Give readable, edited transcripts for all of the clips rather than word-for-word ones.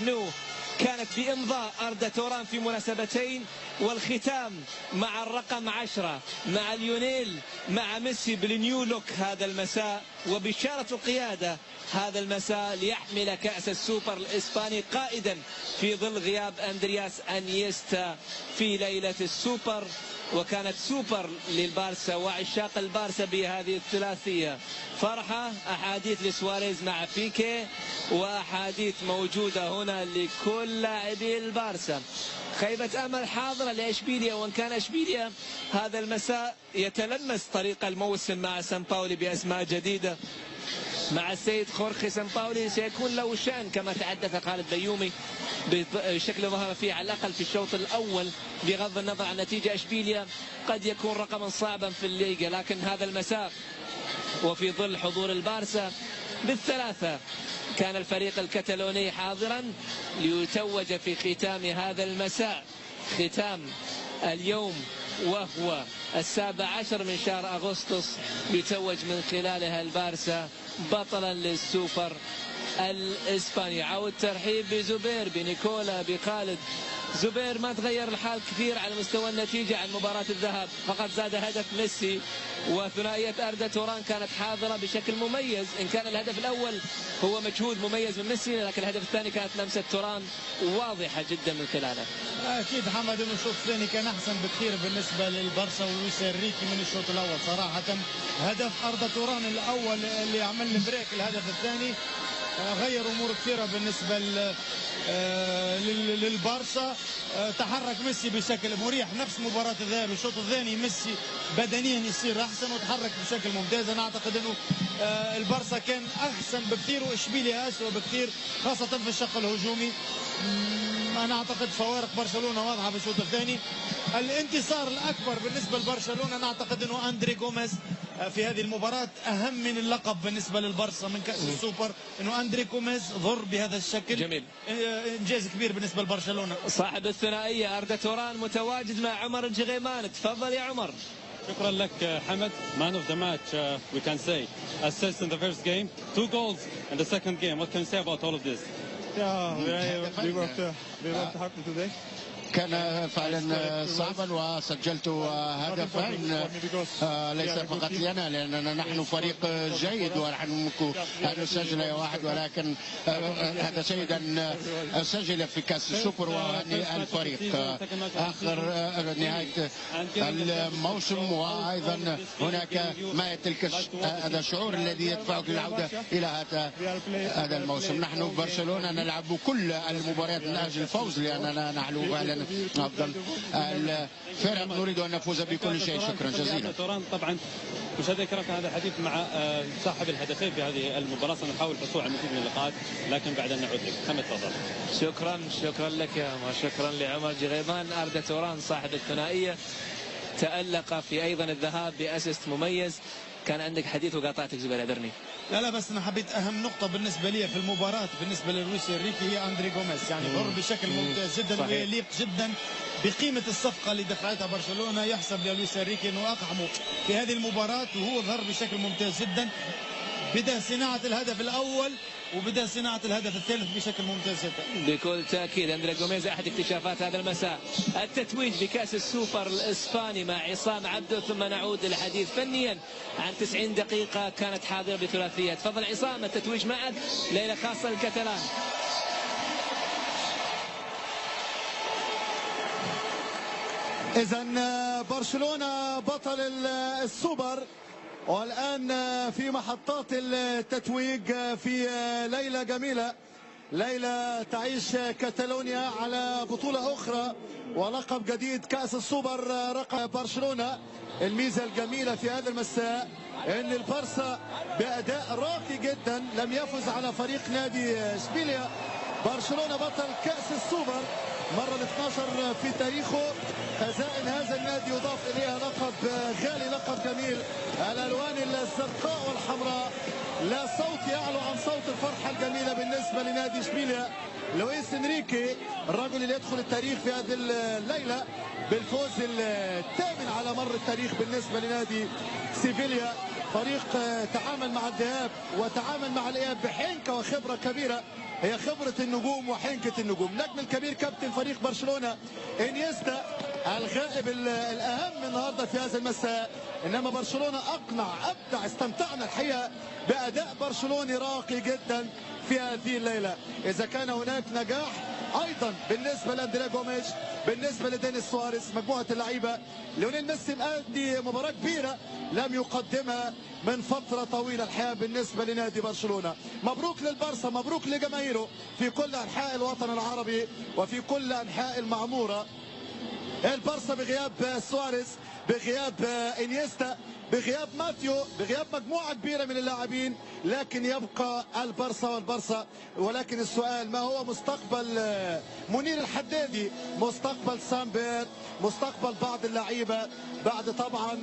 نو كانت بإمضاء أردا توران في مناسبتين، والختام مع الرقم 10 مع ليونيل مع ميسي بالنيو لوك هذا المساء، وبشارة القيادة هذا المساء ليحمل كأس السوبر الإسباني قائدا في ظل غياب أندرياس أنيستا في ليلة السوبر. وكانت سوبر للبارسا وعشاق البارسا بهذه الثلاثية. فرحة، أحاديث لسواريز مع بيكي، وأحاديث موجودة هنا لكل لاعبي البارسا. خيبة أمل حاضرة لإشبيليا، وإن كان إشبيليا هذا المساء يتلمس طريق الموسم مع سان باولي بأسماء جديدة. مع السيد خورخي سامباولي سيكون له شأن كما تحدث خالد بيومي بشكل ظهر فيه على الأقل في الشوط الأول، بغض النظر عن نتيجة إشبيليا قد يكون رقما صعبا في الليغا. لكن هذا المساء وفي ظل حضور البارسا بالثلاثة كان الفريق الكتالوني حاضرا ليتوج في ختام هذا المساء، ختام اليوم وهو 17 من شهر أغسطس، يتوج من خلالها البارسا بطلا للسوبر الإسباني. عود ترحيب بزبير، بنيكولا، بخالد. زبير ما تغير الحال كثير على مستوى النتيجة عن مباراة الذهاب، فقط زاد هدف ميسي، وثنائية أردا توران كانت حاضرة بشكل مميز. إن كان الهدف الأول هو مجهود مميز من ميسي، لكن الهدف الثاني كانت لمسة توران واضحة جدا من خلاله. أكيد حمد إنه الشوط الثاني كان أحسن بكثير بالنسبة للبارسا ولويس إنريكي من الشوط الأول صراحة. هدف أردا توران الأول اللي عمل بريك الهدف الثاني غير امور كثيره بالنسبه للبارسا. تحرك ميسي بشكل مريح، نفس مباراه الذهاب الشوط الثاني ميسي بدنيا يصير احسن وتحرك بشكل ممتاز. انا اعتقد انه البارسا كان احسن بكثير واشبيليا اسوء بكثير خاصه في الشق الهجومي. انا اعتقد فوارق برشلونه واضحه في الشوط الثاني. الانتصار الاكبر بالنسبه لبرشلونه انا اعتقد انه اندري غوميز في هذه المباراة أهم من اللقب بالنسبة للبارسا من كأس السوبر، إنه أندري غوميز ضر بهذا الشكل. جميل، إنجاز كبير بالنسبة لبرشلونة. صاحب الثنائية أردا توران متواجد مع عمر الجغيمان. تفضل يا عمر. شكرا لك حمد. Man of the match we can say. Assist in the first game, 2 goals in the second game. What can you say about all of this? Yeah, we worked hard today. كان فعلا صعبا وسجلت هدفا ليس فقط لنا لأننا نحن فريق جيد ونحن ممكن أن نسجل واحد، ولكن هذا سيد أن سجل في كأس السوبر وهني الفريق آخر نهاية الموسم. وأيضا هناك ما تلك هذا الشعور الذي يدفعك للعودة إلى هذا الموسم. نحن في برشلونة نلعب كل المباريات من أجل الفوز لأننا نحن فعلا أفضل الفرق، نريد أن نفوز بكل شيء. شكرا جزيلا. طبعا مشاهدينا الكرام كان هذا الحديث مع صاحب الهدفين في هذه المباراة. سنحاول الحصول على مزيد من اللقاءات لكن بعد أن نعود لك. محمد تفضل. شكرا لك يا عمر، شكرا لعمر جغيمان. أردا توران صاحب الثنائية تألق في أيضا الذهاب بأسيست مميز. كان عندك حديث وقاطعتك زبير، اعذرني. لا بس انا حبيت اهم نقطه بالنسبه لي في المباراه بالنسبه للويس انريكي هي اندري غوميز، يعني ظهر بشكل ممتاز جدا ويليق جدا بقيمه الصفقه اللي دفعتها برشلونه. يحسب للويس انريكي انه اقحمه في هذه المباراه، وهو ظهر بشكل ممتاز جدا. بدا صناعه الهدف الاول وبدا صناعه الهدف الثالث بشكل ممتاز جدا. بكل تاكيد اندري غوميز احد اكتشافات هذا المساء. التتويج بكاس السوبر الاسباني مع عصام عبده، ثم نعود للحديث فنيا عن 90 دقيقه كانت حاضره بثلاثيه. تفضل عصام، التتويج معك، ليله خاصه للكتالان. إذا برشلونة بطل السوبر، والآن في محطات التتويج في ليلة جميلة، ليلة تعيش كاتالونيا على بطولة أخرى ولقب جديد كأس السوبر رقم برشلونة. الميزة الجميلة في هذا المساء ان البارسا بأداء راقي جدا لم يفز على فريق نادي اشبيليا. برشلونة بطل كأس السوبر مرة 12 في تاريخه. خزائن هذا النادي يضاف إليها لقب غالي، لقب جميل، الألوان الزرقاء والحمراء. لا صوت يعلو عن صوت الفرحة الجميلة بالنسبة لنادي اشبيليا. لويس انريكي الرجل اللي يدخل التاريخ في هذه الليلة بالفوز الثامن على مر التاريخ بالنسبة لنادي سيفيليا. فريق تعامل مع الذهاب وتعامل مع الإياب بحنكة وخبرة كبيرة، هي خبرة النجوم وحنكة النجوم. نجم الكبير كابتن فريق برشلونة انيستا الغائب الأهم النهارده في هذا المساء، إنما برشلونة أقنع أبدع، استمتعنا الحقيقة بأداء برشلوني راقي جدا في هذه الليلة. إذا كان هناك نجاح ايضا بالنسبه لاندريا جوميش، بالنسبه لدينيس سواريز، مجموعه اللعيبه. ليونيل ميسي مأدي مباراه كبيره لم يقدمها من فتره طويله الحقيقه بالنسبه لنادي برشلونه. مبروك للبارسا، مبروك لجماهيره في كل انحاء الوطن العربي وفي كل انحاء المعموره. البارسا بغياب سواريز، بغياب انيستا، بغياب ماتيو، بغياب مجموعة كبيرة من اللاعبين، لكن يبقى البارسا والبارسا. ولكن السؤال ما هو مستقبل منير الحدادي، مستقبل سامبير، مستقبل بعض اللعيبة بعد طبعا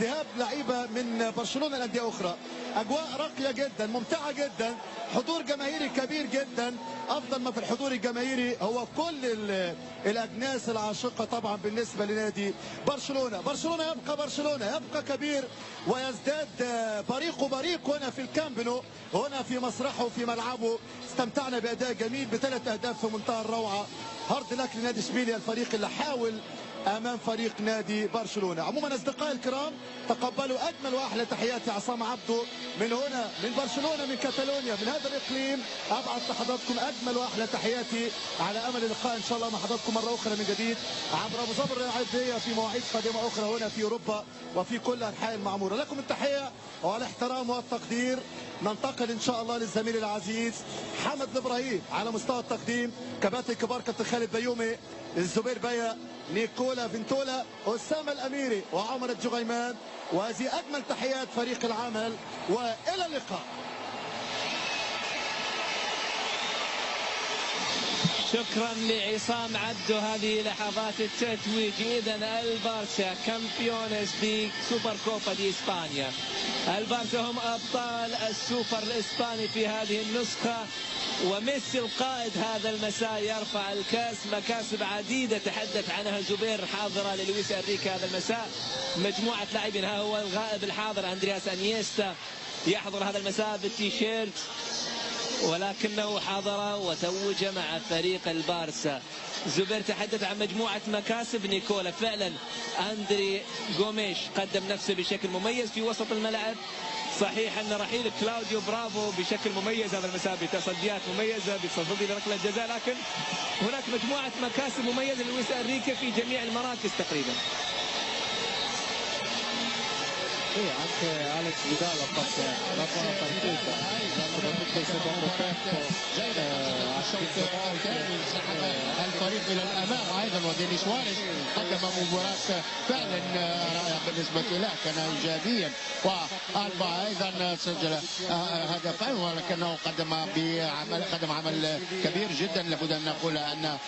ذهاب لعيبة من برشلونة لأندية أخرى. أجواء راقية جدا، ممتعة جدا، حضور جماهيري كبير جدا. أفضل ما في الحضور الجماهيري هو كل الأجناس العاشقة طبعا بالنسبة لنادي برشلونة. برشلونة يبقى برشلونة، يبقى كبير ويزداد بريقه هنا في الكامب نو، هنا في مسرحه وفي ملعبه. استمتعنا بأداء جميل ب3 أهداف في منتهى الروعة. هارد لك لنادي اشبيليا، الفريق اللي حاول امام فريق نادي برشلونه. عموما اصدقائي الكرام، تقبلوا اجمل واحلى تحياتي عصام عبده من هنا من برشلونه من كاتالونيا من هذا الاقليم. ابعث لحضراتكم اجمل واحلى تحياتي على امل اللقاء ان شاء الله مع حضراتكم مره اخرى من جديد عبر ابو ظبي الرعايه في مواعيد قادمه اخرى هنا في اوروبا وفي كل انحاء المعموره. لكم التحيه والاحترام والتقدير. ننتقل ان شاء الله للزميل العزيز حمد الابراهيم على مستوى التقديم، كباتن كبار كابتن خالد بيومي، الزبير بيا، نيكولا فينتولا، أسامة الأميري وعمر الجغيمان. وهذه أجمل تحيات فريق العمل وإلى اللقاء. شكرا لعصام عبده. هذه لحظات التتويج. إذن البارسا كامبيونز دي سوبر كوبا دي إسبانيا. البارسا هم أبطال السوبر الإسباني في هذه النسخة، وميسي القائد هذا المساء يرفع الكاس. مكاسب عديدة تحدث عنها زبير حاضرة للويس أنريكي هذا المساء. مجموعة لاعبين، ها هو الغائب الحاضر أندرياس أنيستا يحضر هذا المساء بالتيشيرت، ولكنه حضر وتوج مع فريق البارسا. زبير تحدث عن مجموعة مكاسب نيكولا. فعلا أندري جوميش قدم نفسه بشكل مميز في وسط الملعب. صحيح أن رحيل كلاوديو برافو بشكل مميز هذا المساء بتصديات مميزة بتصدي لركلة جزاء، لكن هناك مجموعة مكاسب مميزة للويس أنريكي في جميع المراكز تقريبا. anche Alex Vidal ha fatto una buona partita, soprattutto il secondo tempo الفريق الى الامام ايضا. ودينيس سواريز قدم مباراه فعلا رائعه بالنسبه له، كان ايجابيا. والبا ايضا سجل هدفين، ولكنه قدم عمل كبير جدا. لابد ان نقول ان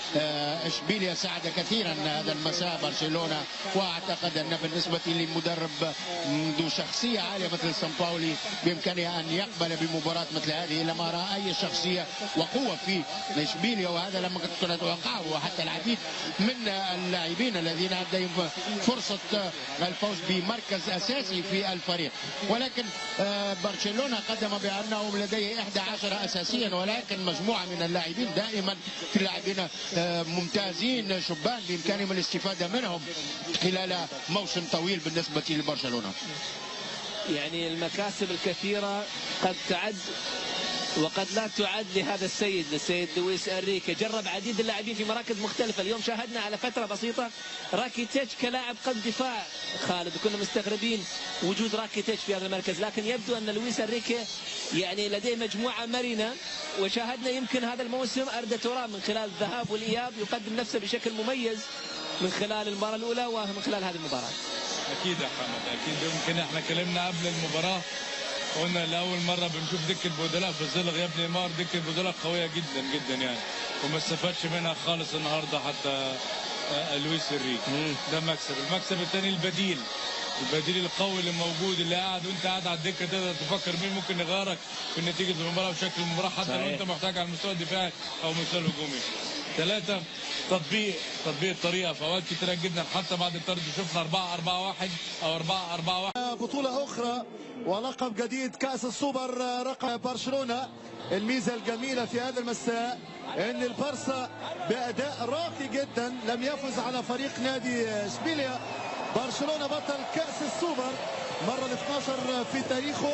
اشبيليا ساعد كثيرا هذا المساء برشلونه، واعتقد ان بالنسبه لمدرب ذو شخصيه عاليه مثل سامباولي بامكانه ان يقبل بمباراه مثل هذه. لما راى اي شخصيه وقوه في اشبيليا، وهذا لما كنت نتوقعه. وحتى العديد من اللاعبين الذين لديهم فرصه الفوز بمركز اساسي في الفريق. ولكن برشلونه قدم بانه لديه 11 اساسيا، ولكن مجموعه من اللاعبين دائما في لاعبين ممتازين شبان بامكانهم الاستفاده منهم خلال موسم طويل بالنسبه لبرشلونه. يعني المكاسب الكثيرة قد تعد وقد لا تعد لهذا السيد لويس أنريكي. جرب عديد اللاعبين في مراكز مختلفة. اليوم شاهدنا على فترة بسيطة راكيتيتش كلاعب قلب دفاع خالد، وكنا مستغربين وجود راكيتيتش في هذا المركز، لكن يبدو أن لويس أنريكي يعني لديه مجموعة مرنة. وشاهدنا يمكن هذا الموسم أردا توران من خلال الذهاب والإياب يقدم نفسه بشكل مميز من خلال المباراة الأولى ومن خلال هذه المباراة. أكيد يا حمد، أكيد. يمكن احنا كلمنا قبل المباراة قلنا لأول مرة بنشوف دكة بدلاء في ظل غياب نيمار. دكة بدلاء قوية جدا جدا يعني، وما استفادش منها خالص النهارده حتى لويس انريكي. ده مكسب. المكسب الثاني البديل القوي اللي موجود، اللي قاعد وانت قاعد على الدكه تقدر تفكر مين ممكن يغيرك في نتيجه المباراه وشكل المباراه، حتى لو انت محتاج على المستوى الدفاعي او المستوى الهجومي. 3 تطبيق الطريقه في اوقات كتيره جدا، حتى بعد الطرد شفنا 4-4-1 او 4-4-1. بطولة أخرى ولقب جديد كأس السوبر رقم برشلونة. الميزة الجميلة في هذا المساء أن البارسا بأداء راقي جدا لم يفز على فريق نادي إشبيليا. برشلونة بطل كأس السوبر مرة ال 12 في تاريخه.